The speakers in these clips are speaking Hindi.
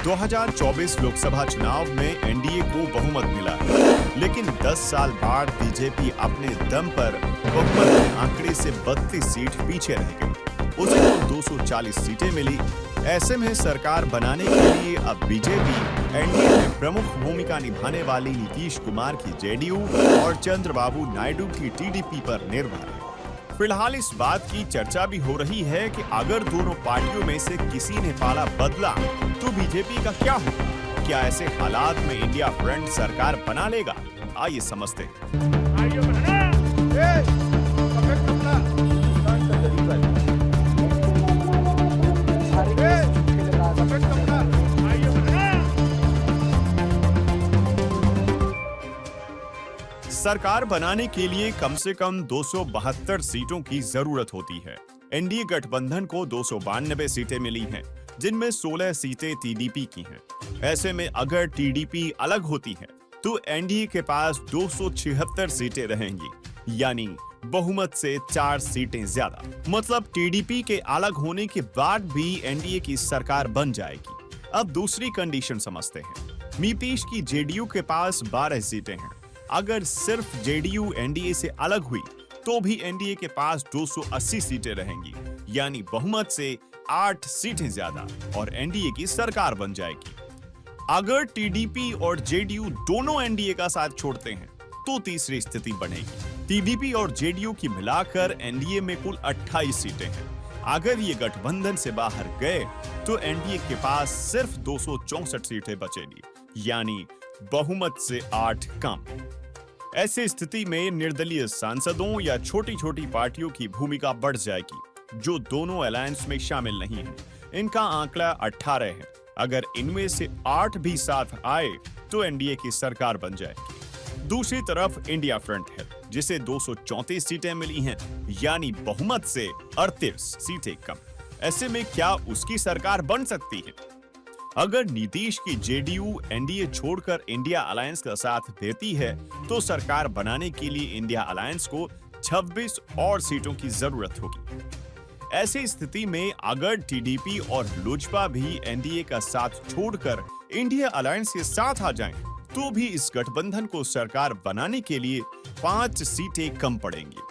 2024 लोकसभा चुनाव में एनडीए को बहुमत मिला है, लेकिन 10 साल बाद बीजेपी अपने दम पर बहुमत के आंकड़े से 32 सीट पीछे रह गई। उसे तो 240 सीटें मिली। ऐसे में सरकार बनाने के लिए अब बीजेपी एनडीए में प्रमुख भूमिका निभाने वाली नीतीश कुमार की जेडीयू और चंद्रबाबू नायडू की टीडीपी पर निर्भर है। फिलहाल इस बात की चर्चा भी हो रही है कि अगर दोनों पार्टियों में से किसी ने पाला बदला तो बीजेपी का क्या होगा? क्या ऐसे हालात में इंडिया फ्रंट सरकार बना लेगा? आइए समझते हैं। सरकार बनाने के लिए कम से कम 272 सीटों की जरूरत होती है। एनडीए गठबंधन को 292 सीटें मिली हैं, जिनमें 16 सीटें टीडीपी की हैं। ऐसे में अगर टीडीपी अलग होती है तो एनडीए के पास 276 सीटें रहेंगी, यानी बहुमत से 4 सीटें ज्यादा। मतलब टीडीपी के अलग होने के बाद भी एनडीए की सरकार बन जाएगी। अब दूसरी कंडीशन समझते हैं। नीतीश की जेडीयू के पास 12 सीटें हैं। अगर सिर्फ जेडीयू एनडीए से अलग हुई तो भी एनडीए के पास 280 सीटें रहेंगी, यानी बहुमत से 8 सीटें ज्यादा, और एनडीए की सरकार बन जाएगी। अगर टीडीपी और जेडीयू दोनों एनडीए का साथ छोड़ते हैं तो तीसरी स्थिति बनेगी। टीडीपी और जेडीयू की मिलाकर एनडीए में कुल 28 सीटें हैं। अगर ये गठबंधन से बाहर गए तो एनडीए के पास सिर्फ 264 सीटें बचेंगी, यानी बहुमत से 8 कम। ऐसी स्थिति में निर्दलीय सांसदों या छोटी छोटी पार्टियों की भूमिका बढ़ जाएगी, जो दोनों अलायंस में शामिल नहीं हैं। इनका आंकड़ा 18 है। अगर इनमें से 8 भी साथ आए तो एनडीए की सरकार बन जाएगी। दूसरी तरफ इंडिया फ्रंट है, जिसे 234 सीटें मिली हैं, यानी बहुमत से 38 सीटें कम। ऐसे में क्या उसकी सरकार बन सकती है? अगर नीतीश की जेडीयू एनडीए छोड़कर इंडिया अलायंस का साथ देती है तो सरकार बनाने के लिए इंडिया अलायंस को 26 और सीटों की जरूरत होगी। ऐसी स्थिति में अगर टीडीपी और लोजपा भी एनडीए का साथ छोड़कर इंडिया अलायंस के साथ आ जाएं, तो भी इस गठबंधन को सरकार बनाने के लिए 5 सीटें कम पड़ेंगी।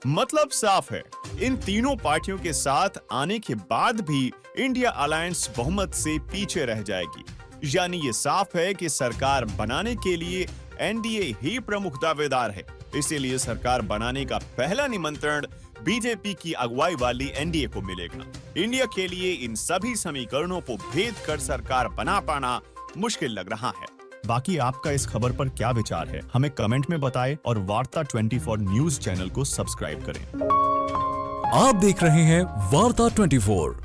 मतलब साफ है, इन तीनों पार्टियों के साथ आने के बाद भी इंडिया अलायंस बहुमत से पीछे रह जाएगी। यानी ये साफ है कि सरकार बनाने के लिए एनडीए ही प्रमुख दावेदार है। इसीलिए सरकार बनाने का पहला निमंत्रण बीजेपी की अगुवाई वाली एनडीए को मिलेगा। इंडिया के लिए इन सभी समीकरणों को भेद कर सरकार बना पाना मुश्किल लग रहा है। बाकी आपका इस खबर पर क्या विचार है, हमें कमेंट में बताएं और वार्ता 24 न्यूज चैनल को सब्सक्राइब करें। आप देख रहे हैं वार्ता 24।